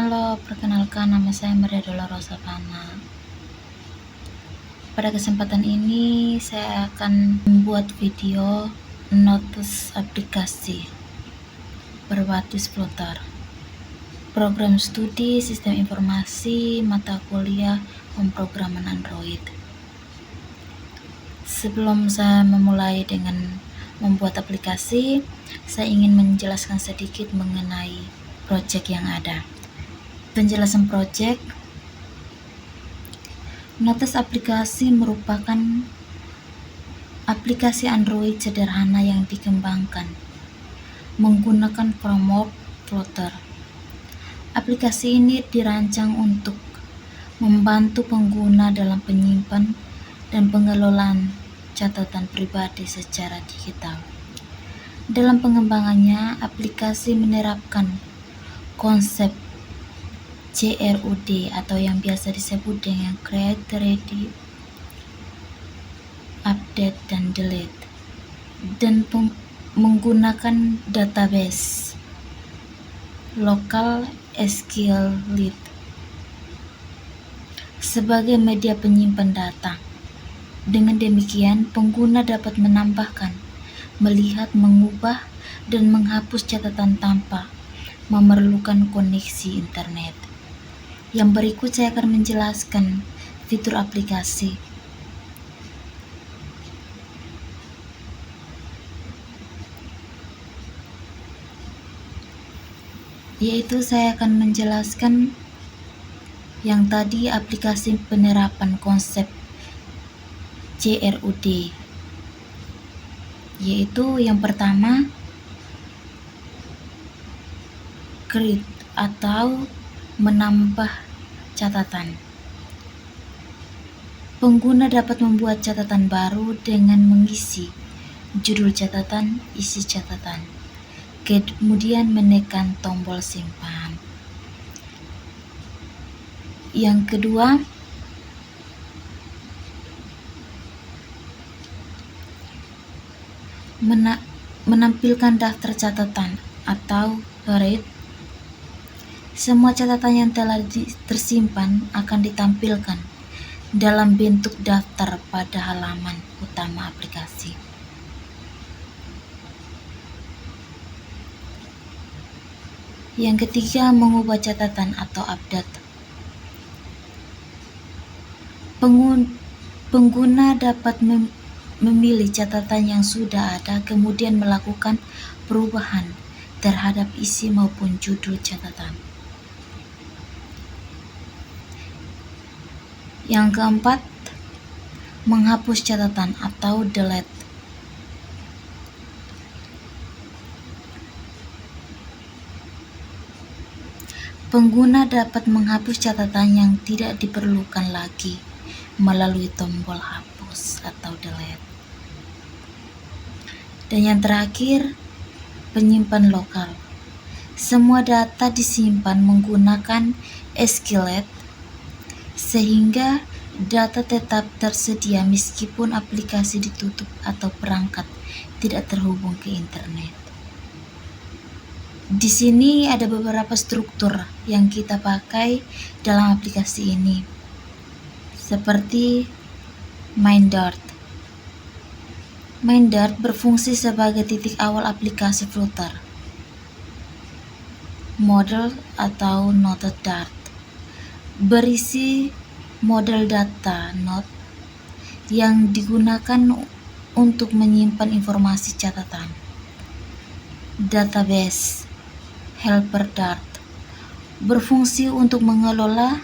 Halo, perkenalkan nama saya Maria Dolorosa Fana. Pada kesempatan ini saya akan membuat video notes aplikasi berbasis Flutter, program studi sistem informasi mata kuliah pemrograman Android. Sebelum saya memulai dengan membuat aplikasi, saya ingin menjelaskan sedikit mengenai project yang ada. Penjelasan project. Notes aplikasi merupakan aplikasi Android sederhana yang dikembangkan menggunakan framework Flutter. Aplikasi ini dirancang untuk membantu pengguna dalam penyimpan dan pengelolaan catatan pribadi secara digital. Dalam pengembangannya, aplikasi menerapkan konsep CRUD atau yang biasa disebut dengan Create, Ready, Update, dan Delete, dan menggunakan database lokal SQLite sebagai media penyimpan data. Dengan demikian, pengguna dapat menambahkan, melihat, mengubah, dan menghapus catatan tanpa memerlukan koneksi internet. Yang berikut saya akan menjelaskan fitur aplikasi. Yaitu saya akan menjelaskan yang tadi aplikasi penerapan konsep CRUD. Yaitu yang pertama, create atau menambah catatan. Pengguna dapat membuat catatan baru dengan mengisi judul catatan, isi catatan, kemudian menekan tombol simpan. Yang kedua, menampilkan daftar catatan atau read. Semua catatan yang telah tersimpan akan ditampilkan dalam bentuk daftar pada halaman utama aplikasi. Yang ketiga, mengubah catatan atau update. Pengguna dapat memilih catatan yang sudah ada, kemudian melakukan perubahan terhadap isi maupun judul catatan. Yang keempat, menghapus catatan atau delete. Pengguna dapat menghapus catatan yang tidak diperlukan lagi melalui tombol hapus atau delete. Dan yang terakhir, penyimpan lokal. Semua data disimpan menggunakan SQLite sehingga data tetap tersedia meskipun aplikasi ditutup atau perangkat tidak terhubung ke internet. Di sini ada beberapa struktur yang kita pakai dalam aplikasi ini, seperti main.dart. Main.dart berfungsi sebagai titik awal aplikasi Flutter. Model atau Node.dart berisi model data node yang digunakan untuk menyimpan informasi catatan. Database helper.dart berfungsi untuk mengelola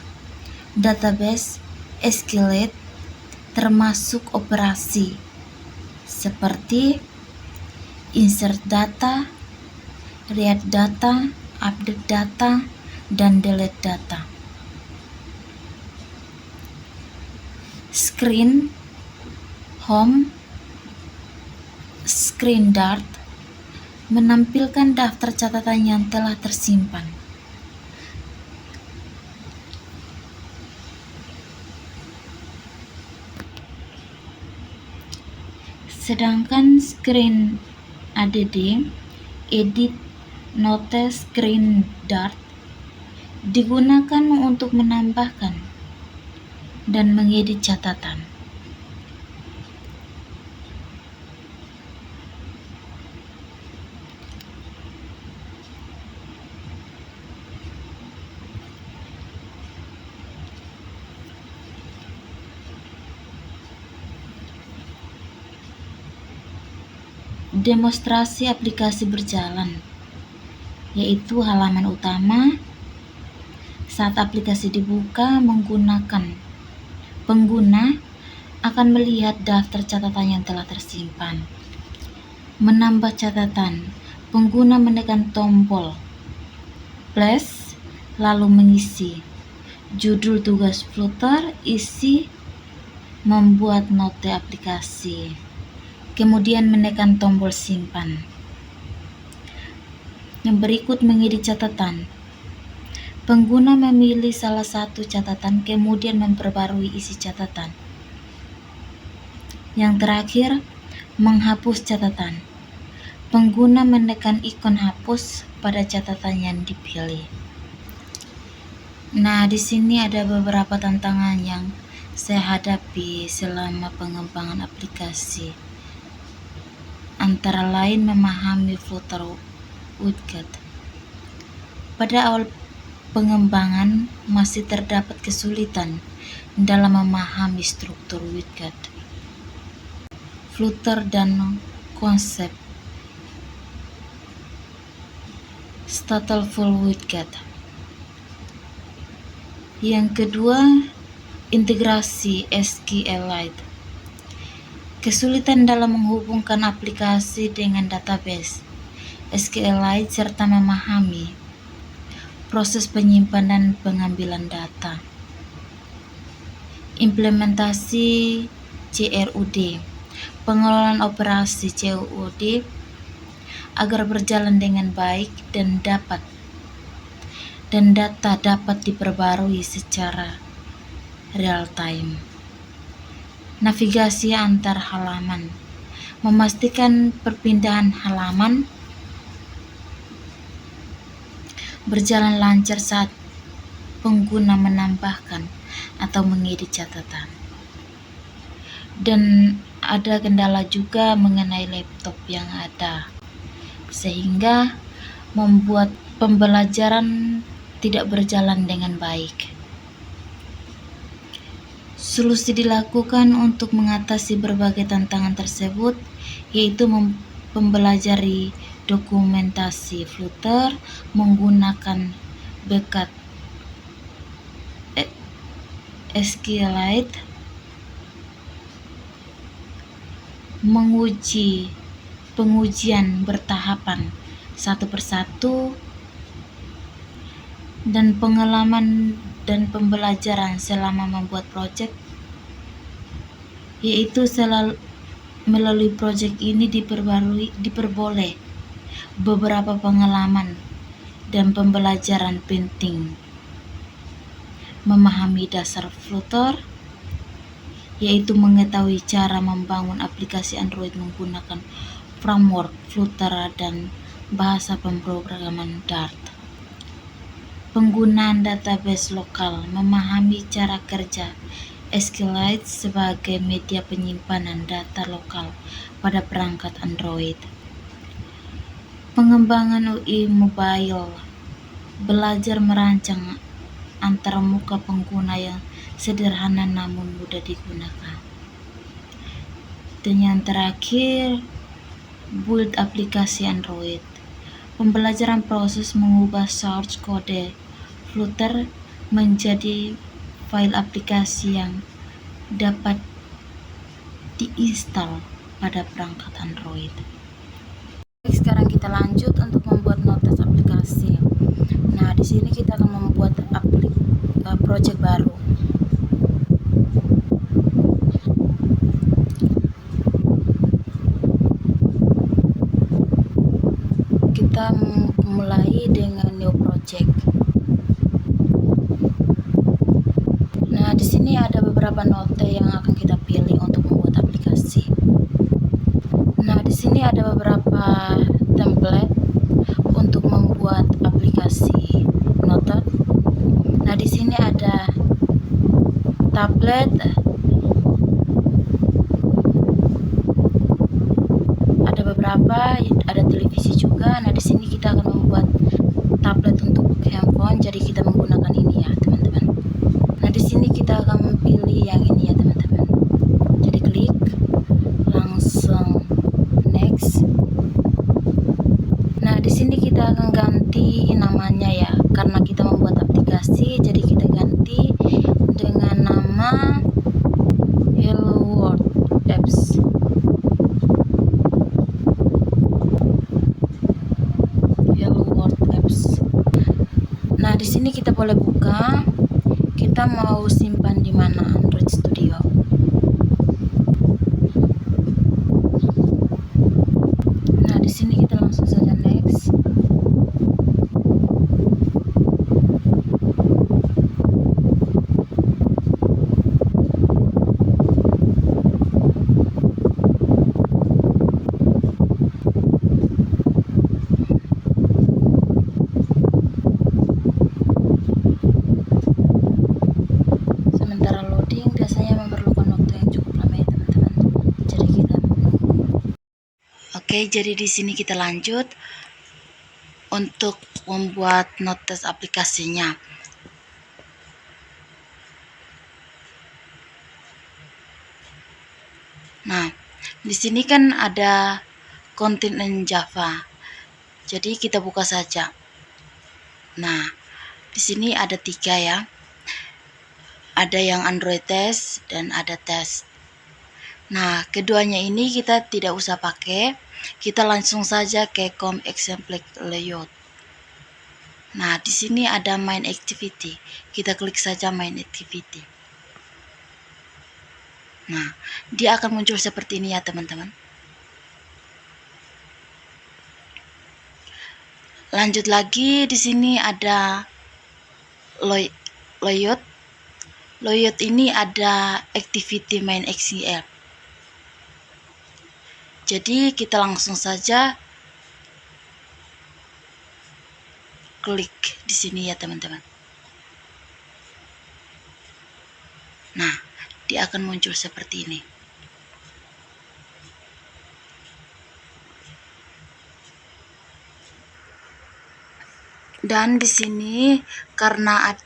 database SQLite termasuk operasi seperti insert data, read data, update data, dan delete data. Screen home screen.dart menampilkan daftar catatan yang telah tersimpan. Sedangkan screen add edit note screen.dart digunakan untuk menambahkan dan mengedit catatan. Demonstrasi aplikasi berjalan, yaitu halaman utama. Saat aplikasi dibuka, pengguna akan melihat daftar catatan yang telah tersimpan. Menambah catatan, pengguna menekan tombol plus lalu mengisi judul tugas Flutter, isi, membuat note aplikasi, kemudian menekan tombol simpan. Yang berikut mengedit catatan. Pengguna memilih salah satu catatan, kemudian memperbarui isi catatan. Yang terakhir, menghapus catatan. Pengguna menekan ikon hapus pada catatan yang dipilih. Nah, di sini ada beberapa tantangan yang saya hadapi selama pengembangan aplikasi. Antara lain memahami Flutter widget. Pada awal pengembangan masih terdapat kesulitan dalam memahami struktur widget, Flutter dan konsep stateful widget. Yang kedua, integrasi SQLite. Kesulitan dalam menghubungkan aplikasi dengan database SQLite serta memahami proses penyimpanan dan pengambilan data. Implementasi CRUD. Pengelolaan operasi CRUD agar berjalan dengan baik dan data dapat diperbarui secara real time. Navigasi antar halaman. Memastikan perpindahan halaman berjalan lancar saat pengguna menambahkan atau mengedit catatan. Dan ada kendala juga mengenai laptop yang ada, sehingga membuat pembelajaran tidak berjalan dengan baik. Solusi dilakukan untuk mengatasi berbagai tantangan tersebut, yaitu mempelajari dokumentasi Flutter, menggunakan backup SQLite, menguji pengujian bertahapan satu persatu, dan pengalaman dan pembelajaran selama membuat proyek, yaitu melalui proyek ini diperboleh beberapa pengalaman dan pembelajaran penting. Memahami dasar Flutter, yaitu mengetahui cara membangun aplikasi Android menggunakan framework Flutter dan bahasa pemrograman Dart. Penggunaan database lokal, memahami cara kerja SQLite sebagai media penyimpanan data lokal pada perangkat Android. Pengembangan UI mobile, belajar merancang antarmuka pengguna yang sederhana namun mudah digunakan. Dan yang terakhir, build aplikasi Android. Pembelajaran proses mengubah source kode Flutter menjadi file aplikasi yang dapat diinstal pada perangkat Android. Sekarang kita lanjut untuk membuat notes aplikasi. Nah, di sini kita akan membuat project baru. Kita mulai dengan new project. Nah, di sini ada beberapa note yang akan kita pilih untuk membuat aplikasi. Nah, di sini ada beberapa template untuk membuat aplikasi note. tablet, ada beberapa, ada televisi juga. Nah, di sini kita akan membuat tablet untuk handphone, jadi kita menggunakan ini ya, teman-teman. Nah, di sini kita akan memilih yang ini ya, teman-teman. Jadi klik, langsung next. Nah, di sini kita akan ganti namanya ya, karena kita membuat aplikasi, jadi kita ganti dengan nama Hello World Apps. Hello World Apps. Nah, di sini kita boleh buka. Kita mau simpan di mana Android Studio. Nah, di sini kita langsung saja next. Sementara loading biasanya memerlukan waktu yang cukup lama ya, teman-teman. Jadi kita menunggu. Oke, jadi di sini kita lanjut untuk membuat notes aplikasinya. Nah, di sini kan ada kontinen Java. Jadi kita buka saja. Nah, di sini ada 3 ya. Ada yang Android test dan ada test. Nah, keduanya ini kita tidak usah pakai. Kita langsung saja ke com exemplar layout. Nah, di sini ada main activity. Kita klik saja main activity. Nah, dia akan muncul seperti ini ya, teman-teman. Lanjut lagi, di sini ada layout. Layout ini ada activity main XCL. Jadi kita langsung saja klik di sini ya, teman-teman. Nah, dia akan muncul seperti ini. Dan di sini karena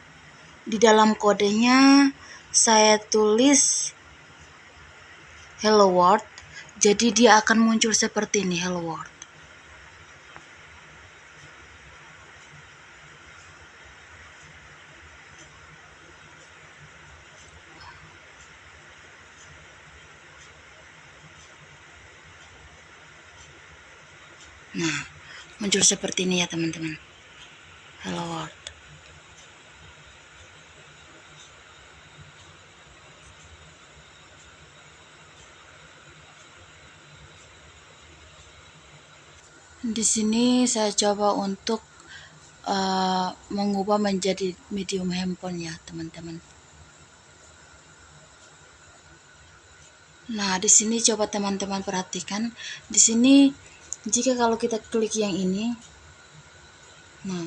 di dalam kodenya saya tulis Hello World, jadi dia akan muncul seperti ini, Hello World. Nah, muncul seperti ini ya, teman-teman. Hello World. Di sini saya coba untuk mengubah menjadi medium handphone ya, teman-teman. Nah, di sini coba teman-teman perhatikan. Di sini jika kalau kita klik yang ini, nah,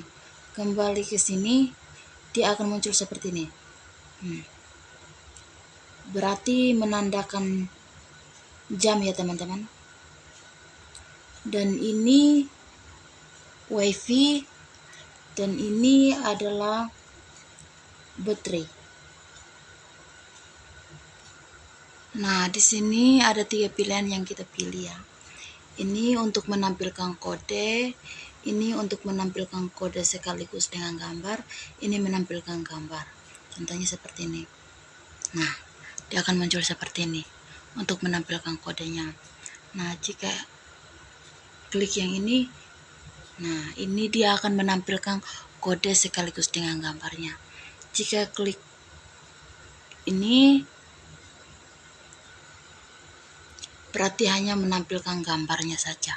kembali ke sini, dia akan muncul seperti ini. Berarti menandakan jam ya, teman-teman. Dan ini wifi, dan ini adalah baterai. Nah, di sini ada 3 pilihan yang kita pilih ya. Ini untuk menampilkan kode, ini untuk menampilkan kode sekaligus dengan gambar, ini menampilkan gambar. Contohnya seperti ini. Nah, dia akan muncul seperti ini untuk menampilkan kodenya. Nah, jika klik yang ini, nah ini dia akan menampilkan kode sekaligus dengan gambarnya. Jika klik ini, berarti hanya menampilkan gambarnya saja.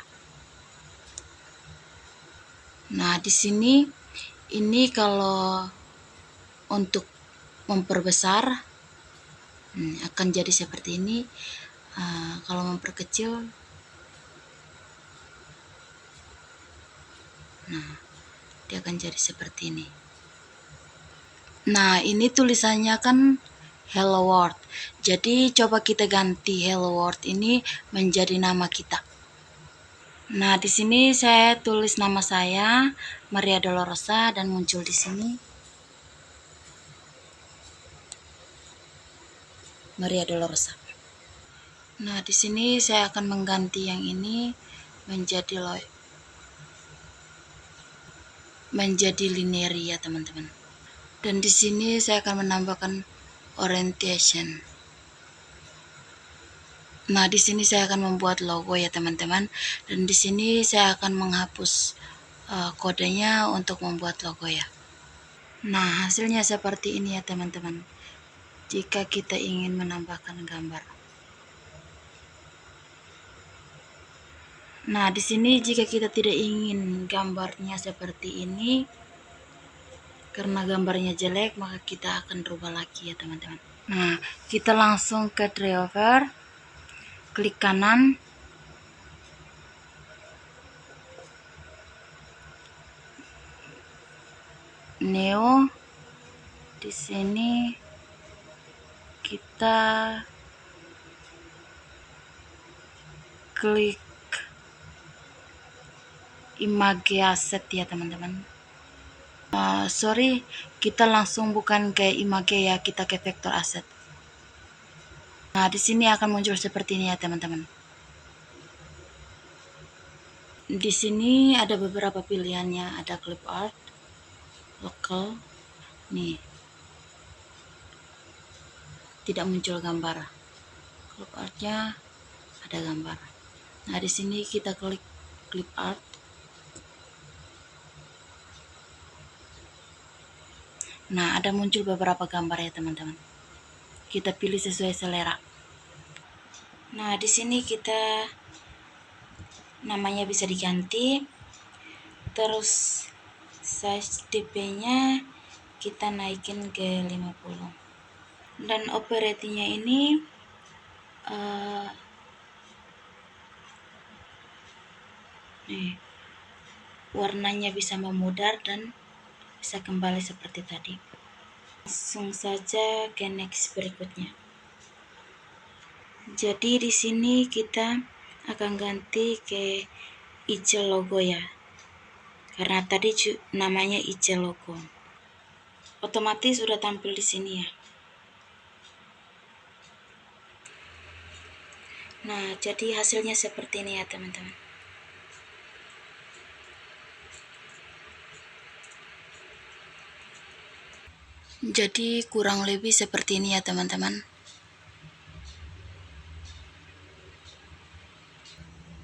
Nah, di sini ini kalau untuk memperbesar akan jadi seperti ini. Kalau memperkecil, nah dia akan jadi seperti ini. Nah, ini tulisannya kan Hello World. Jadi coba kita ganti Hello World ini menjadi nama kita. Nah, di sini saya tulis nama saya, Maria Dolorosa, dan muncul di sini Maria Dolorosa. Nah, di sini saya akan mengganti yang ini menjadi linear ya, teman-teman. Dan di sini saya akan menambahkan orientation. Nah, di sini saya akan membuat logo ya, teman-teman. Dan di sini saya akan menghapus kodenya untuk membuat logo ya. Nah, hasilnya seperti ini ya, teman-teman. Jika kita ingin menambahkan gambar. Nah, di sini jika kita tidak ingin gambarnya seperti ini, karena gambarnya jelek, maka kita akan rubah lagi ya, teman-teman. Nah, kita langsung ke driver, klik kanan, Neo. Di sini kita klik image asset ya, teman-teman. Sorry, kita langsung bukan ke image ya, kita ke vector asset. Nah, di sini akan muncul seperti ini ya, teman-teman. Di sini ada beberapa pilihannya, ada clip art, local, nih, tidak muncul gambar. Clip artnya ada gambar. Nah, di sini kita klik clip art. Nah, ada muncul beberapa gambar ya, teman-teman. Kita pilih sesuai selera. Nah, di sini kita namanya bisa diganti. Terus size dp-nya kita naikin ke 50. Dan operatingnya ini nih, warnanya bisa memudar dan bisa kembali seperti tadi. Langsung saja ke next berikutnya. Jadi di sini kita akan ganti ke IC logo ya, karena tadi namanya IC logo. Otomatis sudah tampil di sini ya. Nah, jadi hasilnya seperti ini ya, teman-teman. Jadi kurang lebih seperti ini ya, teman-teman.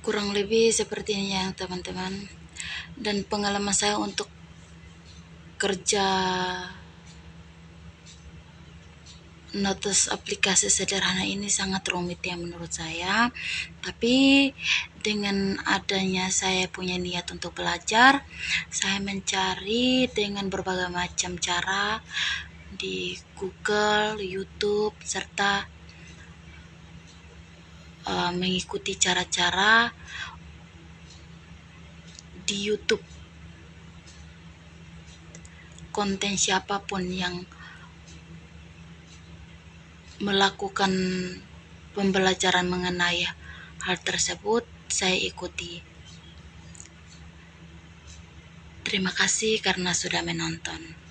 Kurang lebih seperti ini ya, teman-teman. Dan pengalaman saya untuk kerja notes aplikasi sederhana ini sangat rumit ya menurut saya. Tapi dengan adanya saya punya niat untuk belajar, saya mencari dengan berbagai macam cara di Google, YouTube, serta mengikuti cara-cara di YouTube. Konten siapapun yang melakukan pembelajaran mengenai hal tersebut, saya ikuti. Terima kasih karena sudah menonton.